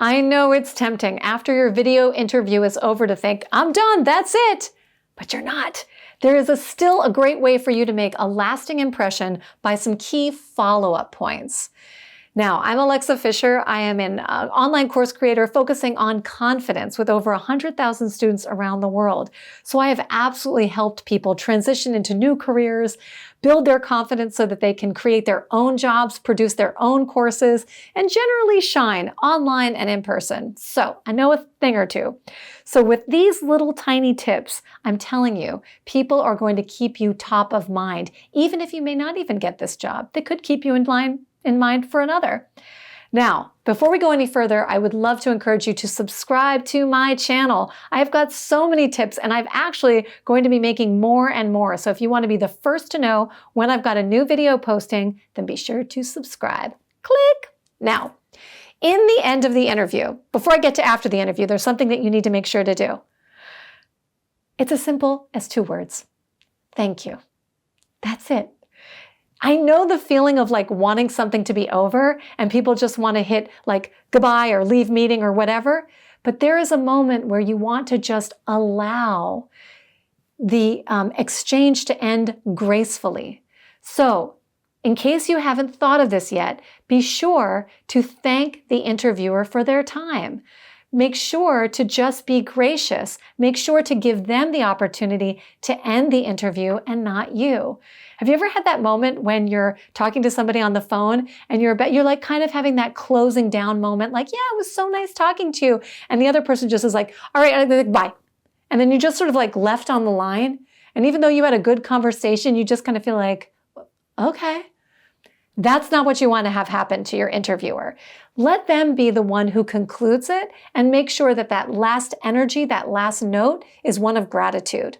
I know it's tempting after your video interview is over to think, I'm done, that's it. But you're not. There is still a great way for you to make a lasting impression by some key follow-up points. Now, I'm Alexa Fisher. I am an online course creator focusing on confidence with over 100,000 students around the world. So I have absolutely helped people transition into new careers, build their confidence so that they can create their own jobs, produce their own courses, and generally shine online and in person. So I know a thing or two. So with these little tiny tips, I'm telling you, people are going to keep you top of mind, even if you may not even get this job. They could keep you in mind for another. Now, before we go any further, I would love to encourage you to subscribe to my channel. I've got so many tips and I'm actually going to be making more and more. So if you want to be the first to know when I've got a new video posting, then be sure to subscribe. Click. Now, in the end of the interview, before I get to after the interview, there's something that you need to make sure to do. It's as simple as 2 words. Thank you. That's it. I know the feeling of like wanting something to be over and people just want to hit like goodbye or leave meeting or whatever, but there is a moment where you want to just allow the exchange to end gracefully. So in case you haven't thought of this yet, be sure to thank the interviewer for their time. Make sure to just be gracious. Make sure to give them the opportunity to end the interview and not you. Have you ever had that moment when you're talking to somebody on the phone and you're like kind of having that closing down moment, like, yeah, it was so nice talking to you. And the other person just is like, all right, bye. And then you just sort of like left on the line. And even though you had a good conversation, you just kind of feel like, okay. That's not what you want to have happen to your interviewer. Let them be the one who concludes it and make sure that that last energy, that last note is one of gratitude.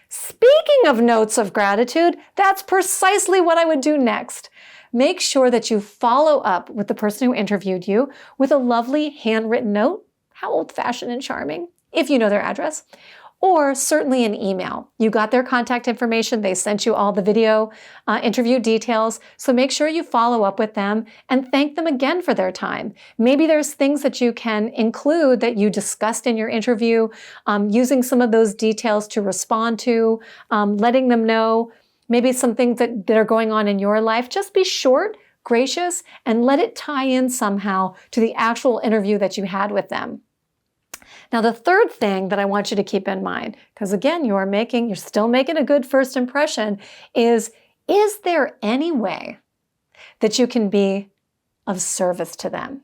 Speaking of notes of gratitude, that's precisely what I would do next. Make sure that you follow up with the person who interviewed you with a lovely handwritten note. How old-fashioned and charming, if you know their address. Or certainly an email. You got their contact information. They sent you all the video interview details. So make sure you follow up with them and thank them again for their time. Maybe there's things that you can include that you discussed in your interview, using some of those details to respond to, letting them know maybe some things that are going on in your life. Just be short, gracious, and let it tie in somehow to the actual interview that you had with them. Now, the third thing that I want you to keep in mind, because again, you're still making a good first impression, is there any way that you can be of service to them?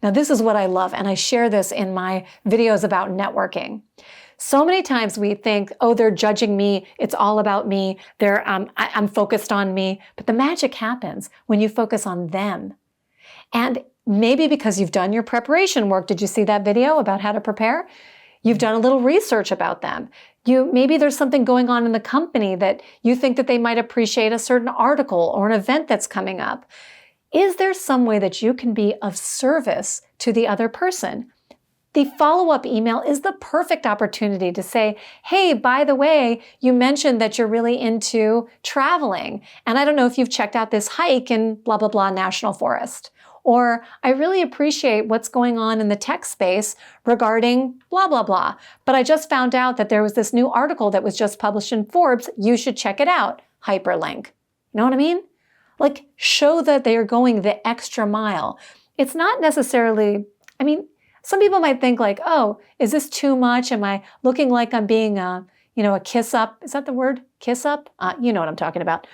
Now, this is what I love, and I share this in my videos about networking. So many times we think, oh, they're judging me. It's all about me. I'm focused on me. But the magic happens when you focus on them. And maybe because you've done your preparation work. Did you see that video about how to prepare? You've done a little research about them. Maybe there's something going on in the company that you think that they might appreciate a certain article or an event that's coming up. Is there some way that you can be of service to the other person? The follow-up email is the perfect opportunity to say, hey, by the way, you mentioned that you're really into traveling. And I don't know if you've checked out this hike in blah, blah, blah National Forest. Or I really appreciate what's going on in the tech space regarding blah, blah, blah. But I just found out that there was this new article that was just published in Forbes. You should check it out. Hyperlink. You know what I mean? Like, show that they are going the extra mile. It's not necessarily, some people might think like, oh, is this too much? Am I looking like I'm being a kiss up? Is that the word? Kiss up? You know what I'm talking about.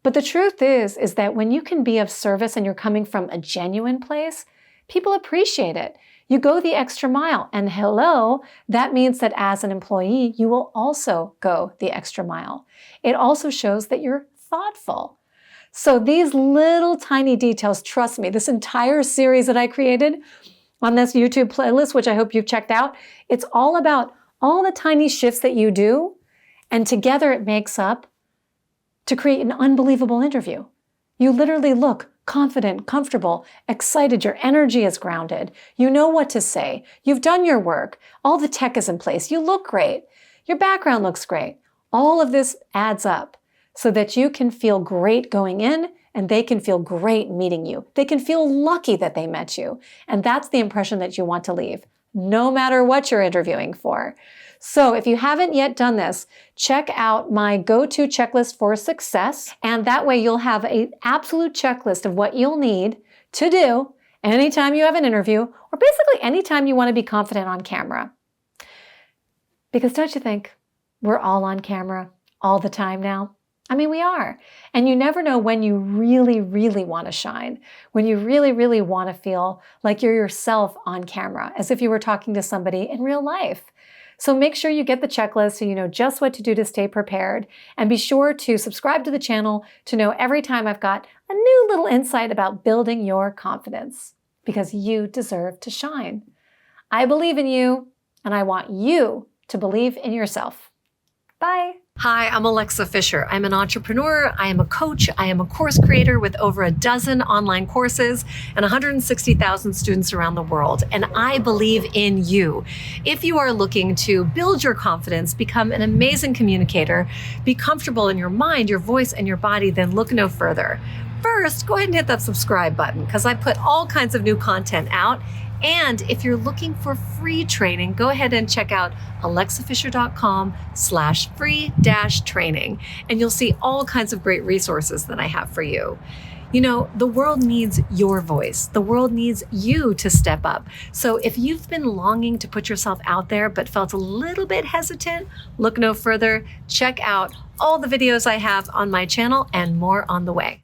But the truth is that when you can be of service and you're coming from a genuine place, people appreciate it. You go the extra mile. And hello, that means that as an employee, you will also go the extra mile. It also shows that you're thoughtful. So these little tiny details, trust me, this entire series that I created on this YouTube playlist, which I hope you've checked out, it's all about all the tiny shifts that you do, and together it makes up to create an unbelievable interview. You literally look confident, comfortable, excited. Your energy is grounded. You know what to say. You've done your work. All the tech is in place. You look great. Your background looks great. All of this adds up so that you can feel great going in and they can feel great meeting you. They can feel lucky that they met you. And that's the impression that you want to leave, no matter what you're interviewing for. So if you haven't yet done this, check out my go-to checklist for success. And that way you'll have an absolute checklist of what you'll need to do anytime you have an interview, or basically anytime you want to be confident on camera. Because don't you think we're all on camera all the time now? I mean, we are. And you never know when you really, really want to shine, when you really, really want to feel like you're yourself on camera, as if you were talking to somebody in real life. So make sure you get the checklist so you know just what to do to stay prepared. And be sure to subscribe to the channel to know every time I've got a new little insight about building your confidence, because you deserve to shine. I believe in you, and I want you to believe in yourself. Bye. Hi, I'm Alexa Fisher. I'm an entrepreneur, I am a coach, I am a course creator with over a dozen online courses and 160,000 students around the world. And I believe in you. If you are looking to build your confidence, become an amazing communicator, be comfortable in your mind, your voice, and your body, then look no further. First, go ahead and hit that subscribe button, because I put all kinds of new content out. And if you're looking for free training, go ahead and check out alexafisher.com/free-training. And you'll see all kinds of great resources that I have for you. You know, the world needs your voice. The world needs you to step up. So if you've been longing to put yourself out there but felt a little bit hesitant, look no further. Check out all the videos I have on my channel and more on the way.